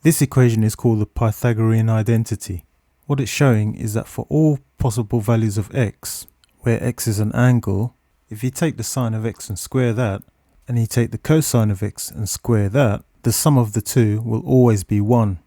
This equation is called the Pythagorean identity. What it's showing is that for all possible values of x, where x is an angle, if you take the sine of x and square that, and you take the cosine of x and square that, the sum of the two will always be 1.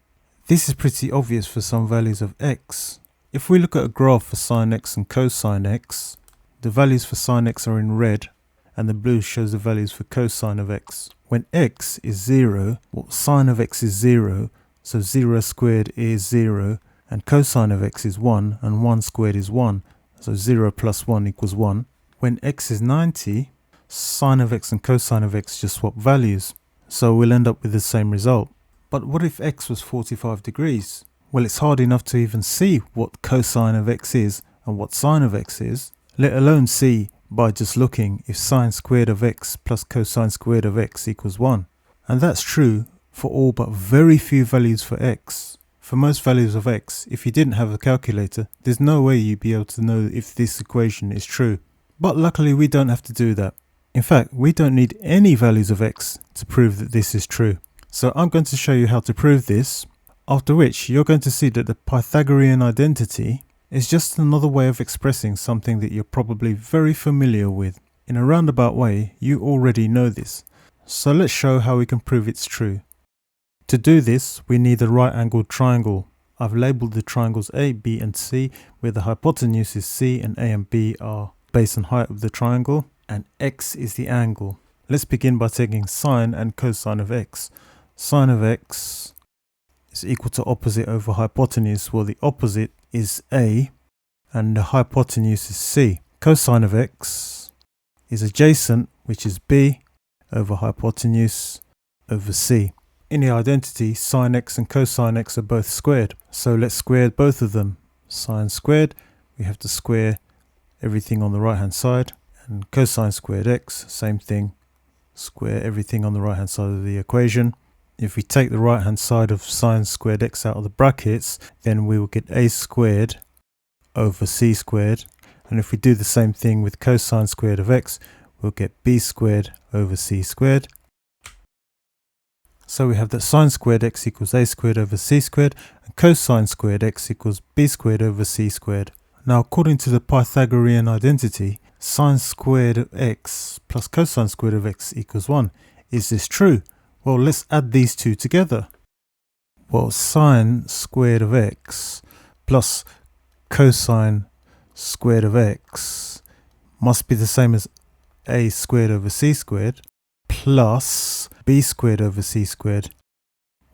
This is pretty obvious for some values of x. If we look at a graph for sine x and cosine x, the values for sine x are in red, and the blue shows the values for cosine of x. When x is 0, well, sine of x is 0, so 0 squared is 0, and cosine of x is 1, and 1 squared is 1, so 0 plus 1 equals 1. When x is 90, sine of x and cosine of x just swap values, so we'll end up with the same result. But what if x was 45 degrees? Well, it's hard enough to even see what cosine of x is and what sine of x is, let alone see by just looking if sine squared of x plus cosine squared of x equals 1. And that's true for all but very few values for x. For most values of x, if you didn't have a calculator, there's no way you'd be able to know if this equation is true. But luckily we don't have to do that. In fact, we don't need any values of x to prove that this is true. So I'm going to show you how to prove this, after which you're going to see that the Pythagorean identity is just another way of expressing something that you're probably very familiar with. In a roundabout way, you already know this. So let's show how we can prove it's true. To do this, we need a right-angled triangle. I've labelled the triangles A, B and C, where the hypotenuse is C and A and B are base and height of the triangle, and x is the angle. Let's begin by taking sine and cosine of x. Sine of x is equal to opposite over hypotenuse. Well, the opposite is A and the hypotenuse is C. Cosine of x is adjacent, which is B, over hypotenuse over C. In the identity, sine x and cosine x are both squared. So let's square both of them. Sine squared, we have to square everything on the right hand side. And cosine squared x, same thing. Square everything on the right hand side of the equation. If we take the right hand side of sine squared x out of the brackets, then we will get a squared over c squared. And if we do the same thing with cosine squared of x, we'll get b squared over c squared. So we have that sine squared x equals a squared over c squared, and cosine squared x equals b squared over c squared. Now, according to the Pythagorean identity, sine squared of x plus cosine squared of x equals 1. Is this true? Well, let's add these two together. Well, sine squared of x plus cosine squared of x must be the same as a squared over c squared plus b squared over c squared.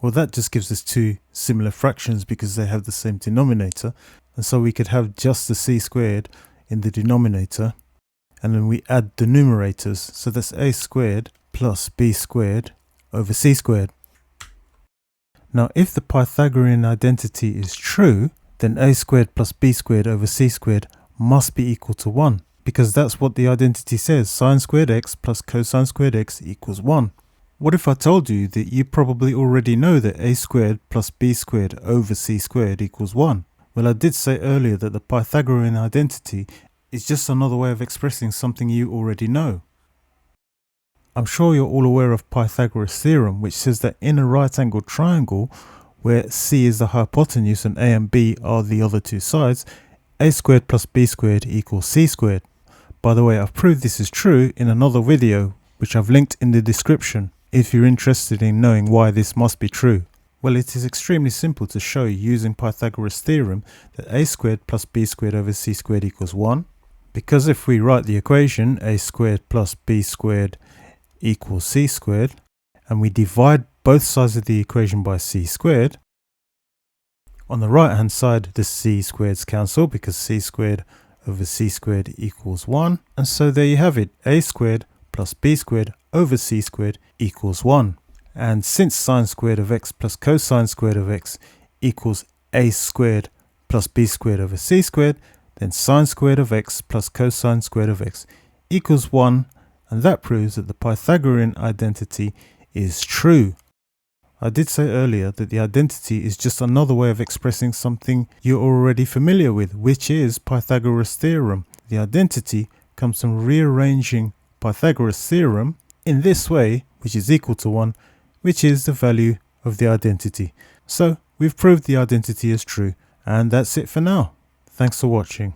Well, that just gives us two similar fractions because they have the same denominator, and so we could have just the c squared in the denominator, and then we add the numerators, so that's a squared plus b squared over c squared. Now, if the Pythagorean identity is true, then a squared plus b squared over c squared must be equal to 1, because that's what the identity says. Sine squared x plus cosine squared x equals 1. What if I told you that you probably already know that a squared plus b squared over c squared equals 1? Well, I did say earlier that the Pythagorean identity is just another way of expressing something you already know. I'm sure you're all aware of Pythagoras Theorem, which says that in a right-angled triangle, where C is the hypotenuse and A and B are the other two sides, a squared plus b squared equals c squared. By the way, I've proved this is true in another video, which I've linked in the description, if you're interested in knowing why this must be true. Well, it is extremely simple to show using Pythagoras Theorem that a squared plus b squared over c squared equals 1. Because if we write the equation a squared plus b squared equals c squared, and we divide both sides of the equation by c squared, on the right hand side the c squareds cancel because c squared over c squared equals 1, and so there you have it, a squared plus b squared over c squared equals 1. And since sine squared of x plus cosine squared of x equals a squared plus b squared over c squared, then sine squared of x plus cosine squared of x equals 1, and that proves that the Pythagorean identity is true. I did say earlier that the identity is just another way of expressing something you're already familiar with, which is Pythagoras Theorem. The identity comes from rearranging Pythagoras Theorem in this way, which is equal to 1, which is the value of the identity. So we've proved the identity is true, and that's it for now. Thanks for watching.